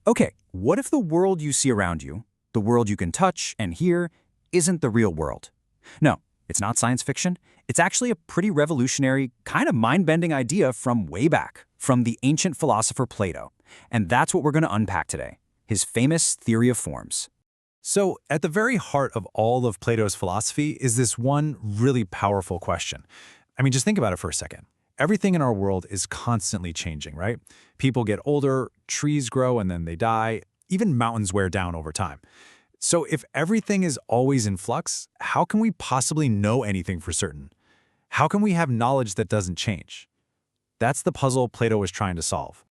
Okay, what if the world you see around you, the world you can touch and hear, isn't the real world? No, it's not science fiction. It's actually a pretty revolutionary, kind of mind-bending idea from way back, from the ancient philosopher Plato. And that's what we're going to unpack today, his famous theory of forms. So, at the very heart of all of Plato's philosophy is this one really powerful question. I mean, just think about it for a second. Everything in our world is constantly changing, right? People get older, trees grow and then they die, even mountains wear down over time. So if everything is always in flux, how can we possibly know anything for certain? How can we have knowledge that doesn't change? That's the puzzle Plato was trying to solve.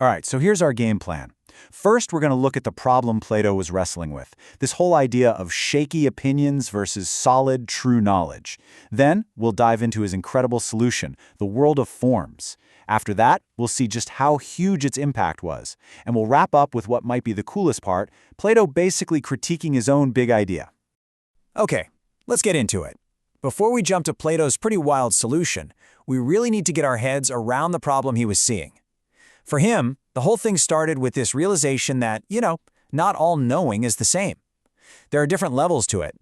All right, so here's our game plan. First, we're going to look at the problem Plato was wrestling with, this whole idea of shaky opinions versus solid, true knowledge. Then, we'll dive into his incredible solution, the world of forms. After that, we'll see just how huge its impact was. And we'll wrap up with what might be the coolest part, Plato basically critiquing his own big idea. Okay, let's get into it. Before we jump to Plato's pretty wild solution, we really need to get our heads around the problem he was seeing. For him, the whole thing started with this realization that, not all knowing is the same. There are different levels to it.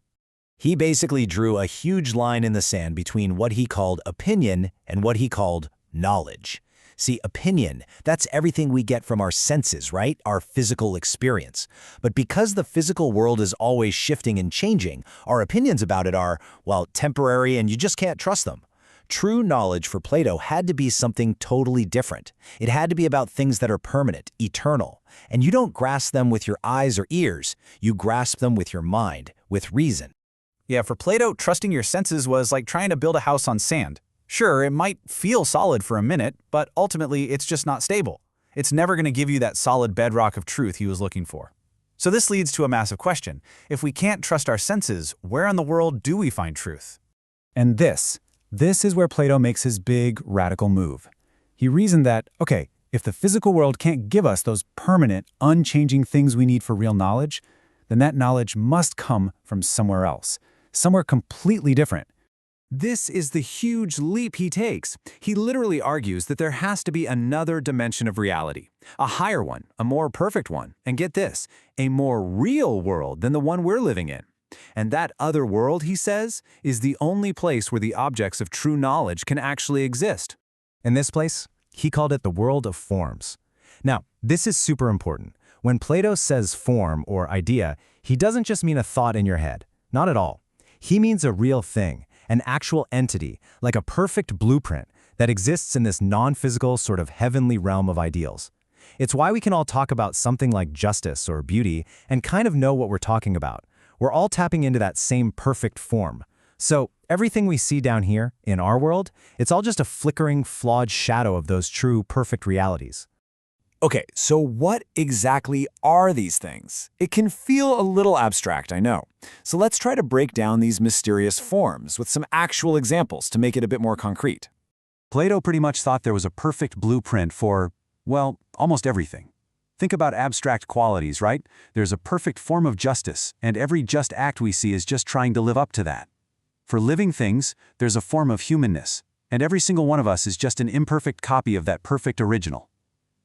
He basically drew a huge line in the sand between what he called opinion and what he called knowledge. See, opinion, that's everything we get from our senses, right? Our physical experience. But because the physical world is always shifting and changing, our opinions about it are, well, temporary and you just can't trust them. True knowledge for Plato had to be something totally different. It had to be about things that are permanent, eternal. And you don't grasp them with your eyes or ears. You grasp them with your mind, with reason. Yeah, for Plato, trusting your senses was like trying to build a house on sand. Sure, it might feel solid for a minute, but ultimately it's just not stable. It's never going to give you that solid bedrock of truth he was looking for. So this leads to a massive question. If we can't trust our senses, where in the world do we find truth? And this is where Plato makes his big, radical move. He reasoned that, okay, if the physical world can't give us those permanent, unchanging things we need for real knowledge, then that knowledge must come from somewhere else, somewhere completely different. This is the huge leap he takes. He literally argues that there has to be another dimension of reality, a higher one, a more perfect one, and get this, a more real world than the one we're living in. And that other world, he says, is the only place where the objects of true knowledge can actually exist. In this place, he called it the world of forms. Now, this is super important. When Plato says form or idea, he doesn't just mean a thought in your head. Not at all. He means a real thing, an actual entity, like a perfect blueprint that exists in this non-physical sort of heavenly realm of ideals. It's why we can all talk about something like justice or beauty and kind of know what we're talking about. We're all tapping into that same perfect form. So everything we see down here, in our world, it's all just a flickering, flawed shadow of those true, perfect realities. Okay, so what exactly are these things? It can feel a little abstract, I know. So let's try to break down these mysterious forms with some actual examples to make it a bit more concrete. Plato pretty much thought there was a perfect blueprint for, well, almost everything. Think about abstract qualities, right? There's a perfect form of justice, and every just act we see is just trying to live up to that. For living things, there's a form of humanness, and every single one of us is just an imperfect copy of that perfect original.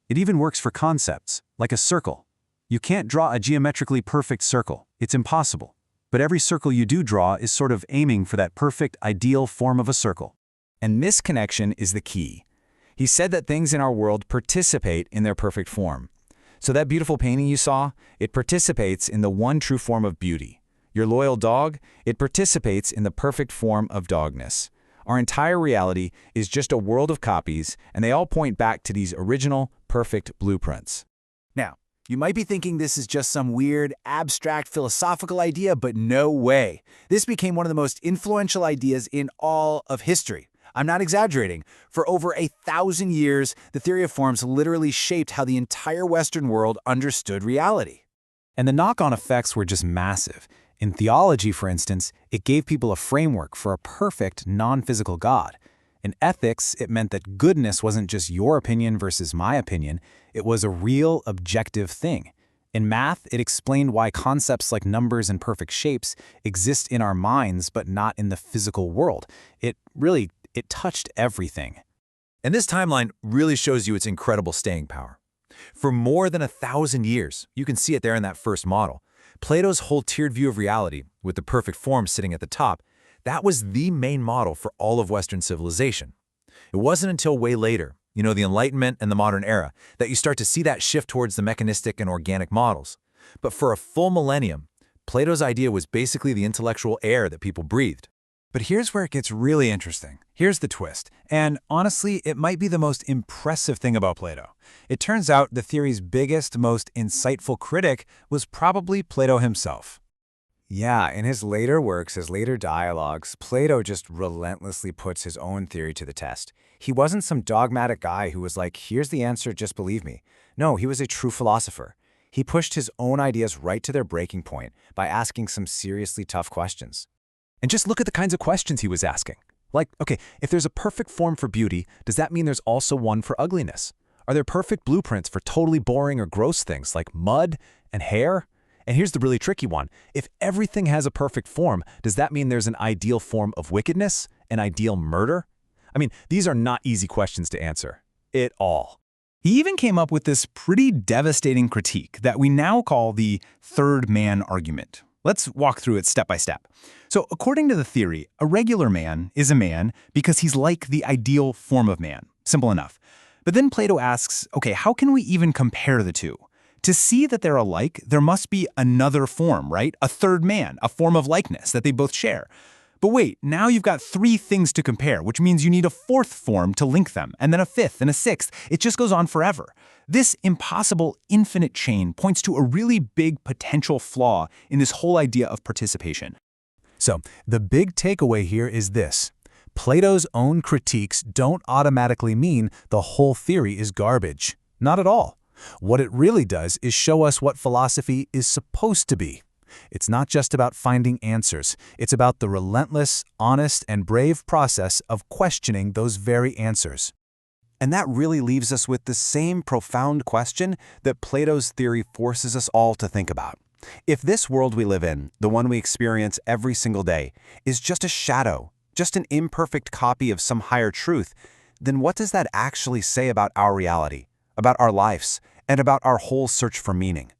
It even works for concepts, like a circle. You can't draw a geometrically perfect circle. It's impossible. But every circle you do draw is sort of aiming for that perfect, ideal form of a circle. And this connection is the key. He said that things in our world participate in their perfect form. So that beautiful painting you saw, it participates in the one true form of beauty. Your loyal dog, it participates in the perfect form of dogness. Our entire reality is just a world of copies, and they all point back to these original, perfect blueprints. Now, you might be thinking this is just some weird, abstract, philosophical idea, but no way. This became one of the most influential ideas in all of history. I'm not exaggerating. For over 1,000 years, the theory of forms literally shaped how the entire Western world understood reality. And the knock-on effects were just massive. In theology, for instance, it gave people a framework for a perfect, non-physical God. In ethics, it meant that goodness wasn't just your opinion versus my opinion. It was a real, objective thing. In math, it explained why concepts like numbers and perfect shapes exist in our minds but not in the physical world. It touched everything. And this timeline really shows you its incredible staying power. For more than 1,000 years, you can see it there in that first model, Plato's whole tiered view of reality, with the perfect form sitting at the top, that was the main model for all of Western civilization. It wasn't until way later, the Enlightenment and the modern era, that you start to see that shift towards the mechanistic and organic models. But for a full millennium, Plato's idea was basically the intellectual air that people breathed. But here's where it gets really interesting. Here's the twist. And honestly, it might be the most impressive thing about Plato. It turns out the theory's biggest, most insightful critic was probably Plato himself. Yeah, in his later works, his later dialogues, Plato just relentlessly puts his own theory to the test. He wasn't some dogmatic guy who was like, here's the answer, just believe me. No, he was a true philosopher. He pushed his own ideas right to their breaking point by asking some seriously tough questions. And just look at the kinds of questions he was asking. Like, okay, if there's a perfect form for beauty, does that mean there's also one for ugliness? Are there perfect blueprints for totally boring or gross things like mud and hair? And here's the really tricky one. If everything has a perfect form, does that mean there's an ideal form of wickedness, an ideal murder? I mean, these are not easy questions to answer. At all. He even came up with this pretty devastating critique that we now call the third man argument. Let's walk through it step by step. So according to the theory, a regular man is a man because he's like the ideal form of man. Simple enough. But then Plato asks, okay, how can we even compare the two? To see that they're alike, there must be another form, right? A third man, a form of likeness that they both share. But wait, now you've got three things to compare, which means you need a fourth form to link them, and then a fifth and a sixth. It just goes on forever. This impossible infinite chain points to a really big potential flaw in this whole idea of participation. So, the big takeaway here is this. Plato's own critiques don't automatically mean the whole theory is garbage. Not at all. What it really does is show us what philosophy is supposed to be. It's not just about finding answers. It's about the relentless, honest, and brave process of questioning those very answers. And that really leaves us with the same profound question that Plato's theory forces us all to think about. If this world we live in, the one we experience every single day, is just a shadow, just an imperfect copy of some higher truth, then what does that actually say about our reality, about our lives, and about our whole search for meaning?